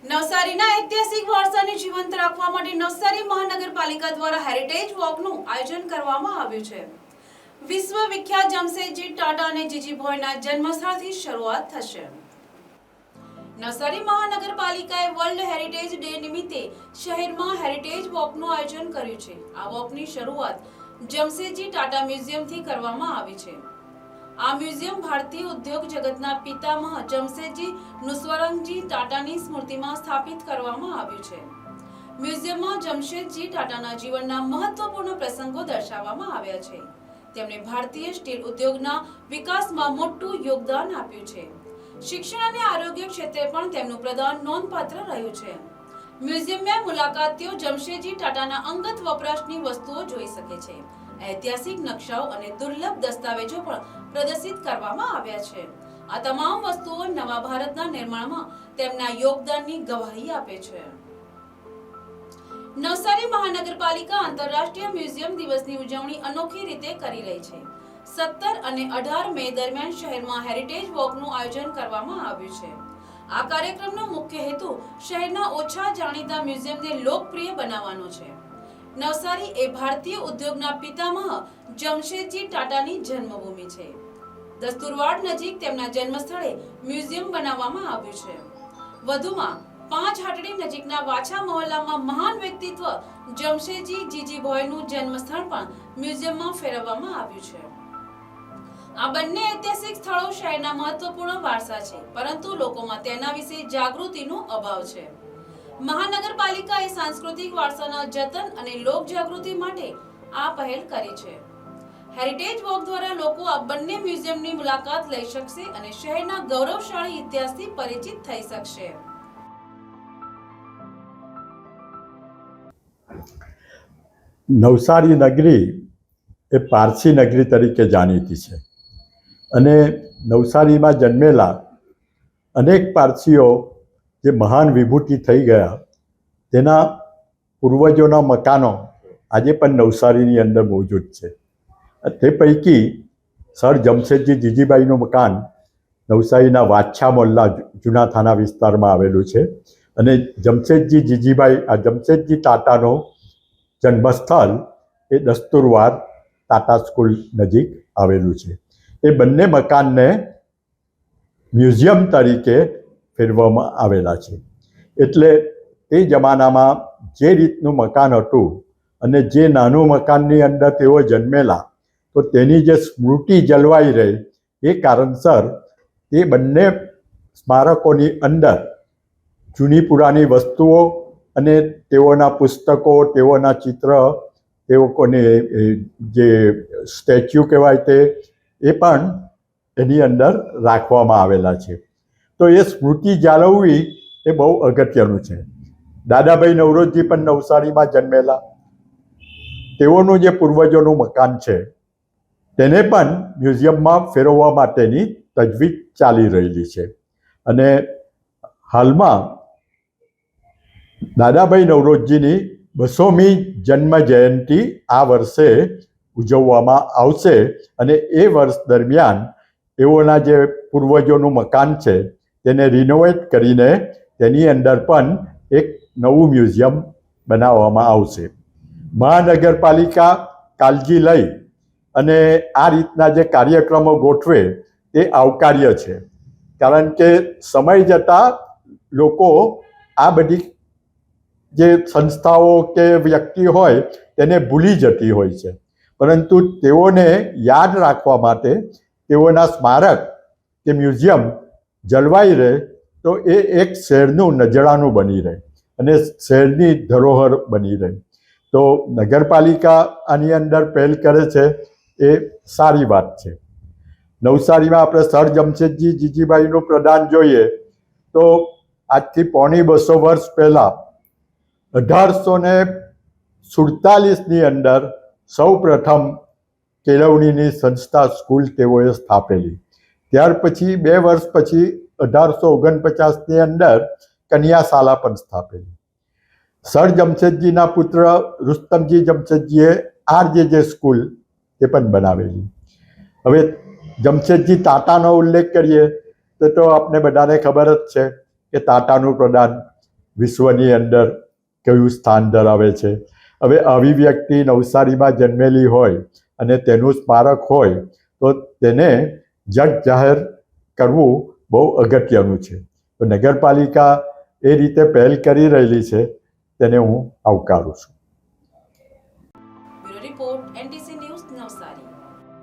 નવસારીના ઐતિહાસિક વારસાને જીવંત રાખવા માટે નવસારી મહાનગરપાલિકા દ્વારા હેરિટેજ વોકનું આયોજન કરવામાં આવ્યું છે। વિશ્વ વિખ્યાત જમશેદજી ટાટા અને જીજીભોઈના જન્મસ્થળથી શરૂઆત થશે। નવસારી મહાનગરપાલિકાએ વર્લ્ડ હેરિટેજ ડે નિમિત્તે શહેરમાં હેરિટેજ વોકનું આયોજન કર્યું છે। આ વોકની શરૂઆત જમશેદજી ટાટા મ્યુઝિયમથી કરવામાં આવી છે। આ મ્યુઝિયમ ભારતીય ઉદ્યોગ જગતના પિતામહ જમશેદજી નુસ્વરંગજી ટાટાની સ્મૃતિમાં સ્થાપિત કરવામાં આવ્યું છે। મ્યુઝિયમમાં જમશેદજી ટાટાના જીવનના મહત્વપૂર્ણ પ્રસંગો દર્શાવવામાં આવ્યા છે। તેમણે ભારતીય સ્ટીલ ઉદ્યોગના વિકાસમાં મોટું યોગદાન આપ્યું છે। શિક્ષણ અને આરોગ્ય ક્ષેત્રે પણ તેમનું પ્રદાન નોંધપાત્ર રહ્યું છે। મ્યુઝિયમમાં મુલાકાતીઓ જમશેદજી ટાટાના અંગત વપરાશની વસ્તુઓ જોઈ શકે છે। ઐતિહાસિક નકશાઓ અને દુર્લભ દસ્તાવેજો પણ પ્રદર્શિત કરવામાં આવ્યા છે। આ તમામ વસ્તુઓ નવા ભારતના નિર્માણમાં તેમના યોગદાનની ગવાહી આપે છે। નવસારી મહાનગરપાલિકા આંતરરાષ્ટ્રીય મ્યુઝિયમ દિવસની ઉજવણી અનોખી રીતે કરી રહી છે। 17 અને 18 મે દરમિયાન શહેરમાં હેરિટેજ વોકનું આયોજન કરવામાં આવ્યું છે। આ કાર્યક્રમનો મુખ્ય હેતુ શહેરના ઓછા જાણીતા મ્યુઝિયમને લોકપ્રિય બનાવવાનો છે। નવસારી એ ભારતીય ઉદ્યોગના પિતામહ જમશેદજી ટાટાની જન્મભૂમિ છે। દસ્તુરવાડ નજીક તેમના જન્મસ્થળે મ્યુઝિયમ બનાવવામાં આવ્યું છે। વધુમાં પાંચ હાટડી નજીકના વાછા મહોલ્લામાં મહાન વ્યક્તિત્વ જમશેદજી જીજીભોઈનું જન્મસ્થળ પણ મ્યુઝિયમમાં ફેરવવામાં આવ્યું છે। આ બંને ઐતિહાસિક સ્થળો શહેરના મહત્વપૂર્ણ વારસા છે, પરંતુ લોકોમાં તેના વિશે જાગૃતિનો અભાવ છે। મહાનગરપાલિકાએ સાંસ્કૃતિક વારસાના જતન અને લોક જાગૃતિ માટે આ પહેલ કરી છે। હેરિટેજ વોક દ્વારા લોકો આ બંને મ્યુઝિયમની મુલાકાત લઈ શકશે અને શહેરના ગૌરવશાળી ઇતિહાસથી પરિચિત થઈ શકશે। નવસારી નગરી એ પારસી નગરી તરીકે જાણીતી છે અને નવસારીમાં જન્મેલા અનેક પારસીઓ જે મહાન વિભૂતિ થઈ ગયા તેના પૂર્વજોના મકાનો આજે પણ નવસારીની અંદર મોજૂદ છે। તે પૈકી સર જમશેદજી જીજીબાઈનું મકાન નવસારીના વાછા મોહલ્લા જૂના થાના વિસ્તારમાં આવેલું છે અને જમશેદજી જીજીબાઈ આ જમશેદજી ટાટાનો જન્મસ્થળ એ દસ્તુરવાડ ટાટા સ્કૂલ નજીક આવેલું છે। એ બંને મકાનને મ્યુઝિયમ તરીકે ફેરવવામાં આવેલા છે। એટલે તે જમાનામાં જે રીતનું મકાન હતું અને જે નાનું મકાનની અંદર તેઓ જન્મેલા તો તેની જે સ્મૃતિ જળવાઈ રહે એ કારણસર તે બંને સ્મારકોની અંદર જૂની પુરાણી વસ્તુઓ અને તેઓના પુસ્તકો, તેઓના ચિત્ર, તેઓને જે સ્ટેચ્યુ કહેવાય એ પણ એની અંદર રાખવામાં આવેલા છે। તો એ સ્મૃતિ જાળવવી એ બહુ અગત્યનું છે। દાદાભાઈ નવરોજી પણ નવસારીમાં જન્મેલા, તેઓનું જે પૂર્વજોનું મકાન છે તેને પણ મ્યુઝિયમમાં ફેરવવા માટેની તજવીજ ચાલી રહેલી છે અને હાલમાં દાદાભાઈ નવરોજીની 200મી જન્મ જયંતિ આ વર્ષે ઉજવવામાં આવશે અને એ વર્ષ દરમિયાન તેઓના જે પૂર્વજોનું મકાન છે તેને રિનોવેટ કરીને તેની અંદર પણ એક નવું મ્યુઝિયમ બનાવવામાં આવશે। મહાનગરપાલિકા કાળજી લઈ અને આ રીતના જે કાર્યક્રમો ગોઠવે તે આવકાર્ય છે, કારણ કે સમય જતાં લોકો આ બધી જે સંસ્થાઓ કે વ્યક્તિ હોય તેને ભૂલી જતી હોય છે, પરંતુ તેઓને યાદ રાખવા માટે તેઓના સ્મારક કે મ્યુઝિયમ જળવાઈ રહે તો એ એક શહેરનું નજરાણું બની રહે અને શહેરની ધરોહર બની રહે। તો નગરપાલિકા આની અંદર પહેલ કરે છે એ સારી વાત છે। નવસારીમાં આપણે સર જમશેદજી જીજીબાઈનું પ્રદાન જોઈએ તો આજથી 250 વર્ષ પહેલાં 1847ની અંદર સૌ પ્રથમ કેળવણીની સંસ્થા સ્કૂલ તેઓએ સ્થાપેલી। ત્યાર પછી 2 વર્ષ પછી 1849ની અંદર કન્યાશાળા પણ સ્થાપેલી। સર જમશેદજીના પુત્ર રુસ્તમજી જમશેદજીએ RJJ સ્કૂલ એ પણ બનાવેલી। હવે જમશેદજી ટાટાનો ઉલ્લેખ કરીએ તો આપને બધાને ખબર જ છે કે ટાટાનું પ્રદાન વિશ્વની અંદર કયું સ્થાન ધરાવે છે. હવે આવી વ્યક્તિ નવસારીમાં જન્મેલી હોય અને તેનું સ્મારક હોય તો તેને જગ જાહેર કરવું બહુ અગત્યનું છે. તો નગરપાલિકા એ રીતે પહેલ કરી રહેલી છે તેને હું આવકારું છું. Bureau report NTC